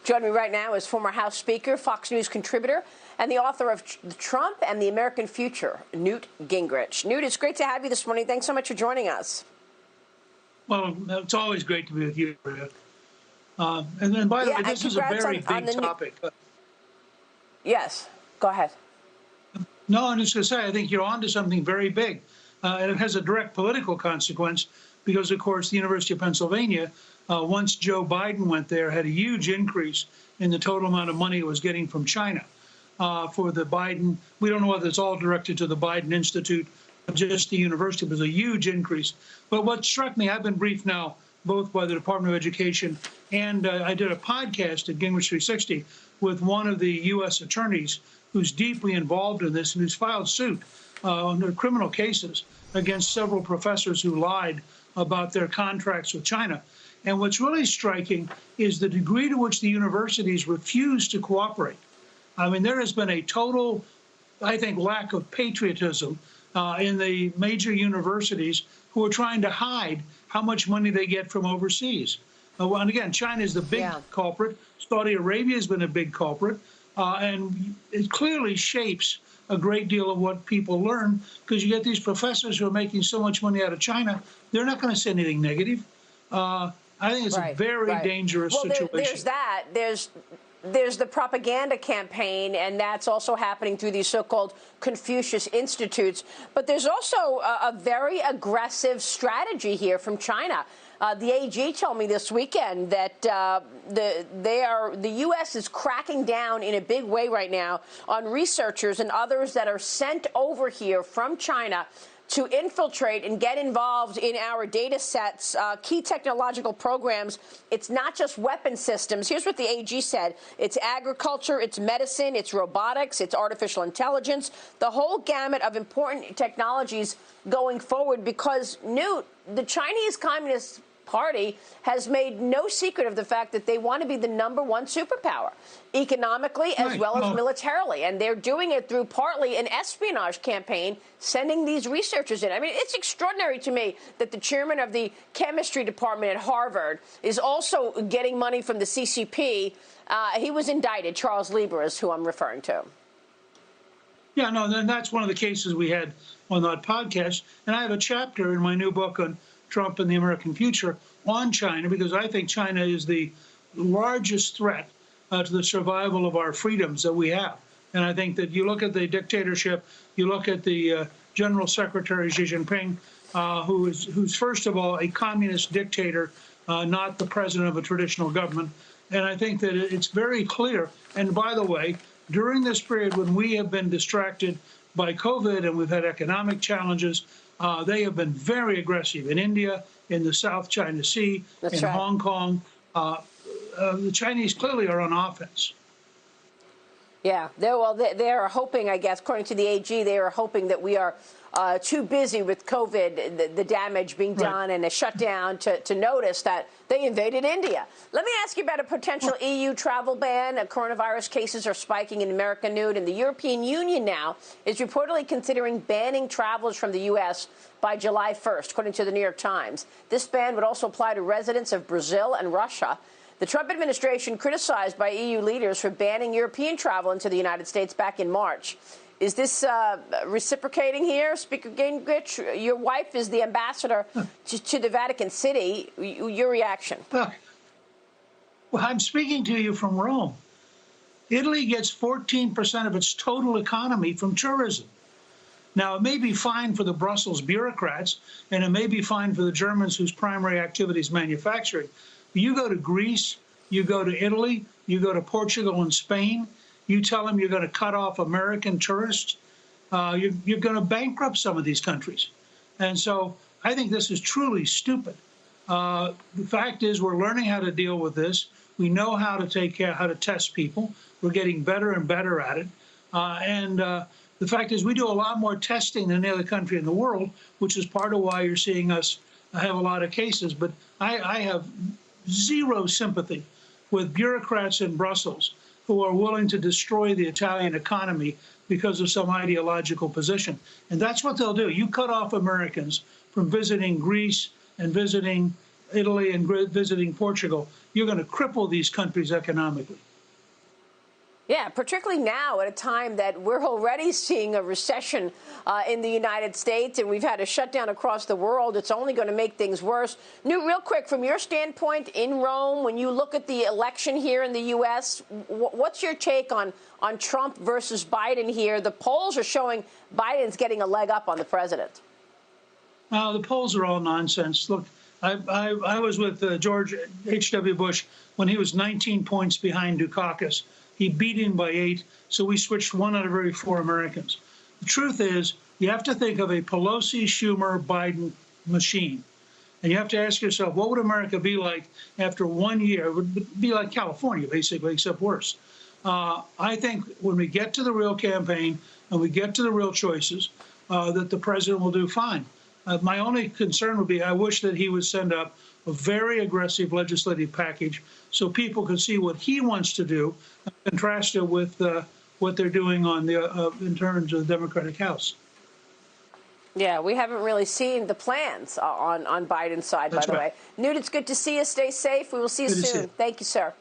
Joining me right now is former House Speaker, Fox News contributor, and the author of Trump and the American Future, Newt Gingrich. Newt, it's great to have you this morning. Thanks so much for joining us. Well, it's always great to be with you, Maria. And then, by the way, this is a very big topic. Yes, go ahead. No, I'm just going to say, I think you're on to something very big. And it has a direct political consequence because, of course, the University of Pennsylvania, once Joe Biden went there, had a huge increase in the total amount of money it was getting from China for the Biden. We don't know whether it's all directed to the Biden Institute, or just the university. It was a huge increase. But what struck me, I've been briefed now both by the Department of Education and I did a podcast at Gingrich 360 with one of the U.S. attorneys who's deeply involved in this and who's filed suit under criminal cases against several professors who lied about their contracts with China. And what's really striking is the degree to which the universities refuse to cooperate. I mean, there has been a total, I think, lack of patriotism in the major universities who are trying to hide how much money they get from overseas. And again, China is the big culprit. Saudi Arabia has been a big culprit. And it clearly shapes a great deal of what people learn, because you get these professors who are making so much money out of China, they're not going to say anything negative. I think it's a very dangerous situation. There's that. There's the propaganda campaign, and that's also happening through these so-called Confucius Institutes. But there's also a very aggressive strategy here from China. The AG told me this weekend that the U.S. is cracking down in a big way right now on researchers and others that are sent over here from China to infiltrate and get involved in our data sets, key technological programs. It's not just weapon systems. Here's what the AG said. It's agriculture, it's medicine, it's robotics, it's artificial intelligence, the whole gamut of important technologies going forward, because, Newt, the Chinese Communist Party has made no secret of the fact that they want to be the #1 superpower, economically as well as militarily. And they're doing it through partly an espionage campaign, sending these researchers in. I mean, it's extraordinary to me that the chairman of the chemistry department at Harvard is also getting money from the CCP. He was indicted. Charles Lieber is who I'm referring to. Yeah, no, and that's one of the cases we had on that podcast. And I have a chapter in my new book on Trump and the American Future on China, because I think China is the largest threat to the survival of our freedoms that we have. And I think that you look at the dictatorship, you look at the General Secretary Xi Jinping, who's first of all a communist dictator, not the president of a traditional government. And I think that it's very clear. And by the way, during this period when we have been distracted by COVID and we've had economic challenges, they have been very aggressive in India, in the South China Sea, Hong Kong. The Chinese clearly are on offense. Yeah, they are hoping, I guess, according to the AG, they are hoping that we are too busy with COVID, the damage being done, and a shutdown to notice that they invaded India. Let me ask you about a potential EU travel ban. Coronavirus cases are spiking in America, Newt, and the European Union now is reportedly considering banning travelers from the U.S. by July 1st, according to the New York Times. This ban would also apply to residents of Brazil and Russia. The Trump administration criticized by EU leaders for banning European travel into the United States back in March. Is this reciprocating here, Speaker Gingrich? Your wife is the ambassador to the Vatican City. Your reaction? Look, well, I'm speaking to you from Rome. Italy gets 14% of its total economy from tourism. Now, it may be fine for the Brussels bureaucrats, and it may be fine for the Germans whose primary activity is manufacturing. You go to Greece, you go to Italy, you go to Portugal and Spain, you tell them you're going to cut off American tourists, you're going to bankrupt some of these countries. And so I think this is truly stupid. The fact is we're learning how to deal with this. We know how to take care, how to test people. We're getting better and better at it. The fact is we do a lot more testing than any other country in the world, which is part of why you're seeing us have a lot of cases. But I have zero sympathy with bureaucrats in Brussels who are willing to destroy the Italian economy because of some ideological position. And that's what they'll do. You cut off Americans from visiting Greece and visiting Italy and visiting Portugal, you're going to cripple these countries economically. Yeah, particularly now at a time that we're already seeing a recession in the United States, and we've had a shutdown across the world. It's only going to make things worse. Newt, real quick, from your standpoint in Rome, when you look at the election here in the U.S., what's your take on Trump versus Biden here? The polls are showing Biden's getting a leg up on the president. The polls are all nonsense. Look, I was with George H.W. Bush when he was 19 points behind Dukakis. He beat him by 8, so we switched 1 out of every 4 Americans. The truth is, you have to think of a Pelosi, Schumer, Biden machine. And you have to ask yourself, what would America be like after 1 year? It would be like California, basically, except worse. I think when we get to the real campaign and we get to the real choices, that the president will do fine. My only concern would be I wish that he would send up a very aggressive legislative package so people can see what he wants to do, and contrast it with what they're doing on the in terms of the Democratic House. Yeah, we haven't really seen the plans on Biden's side, by the way. Newt, it's good to see you. Stay safe. We will see you soon. Thank you, sir.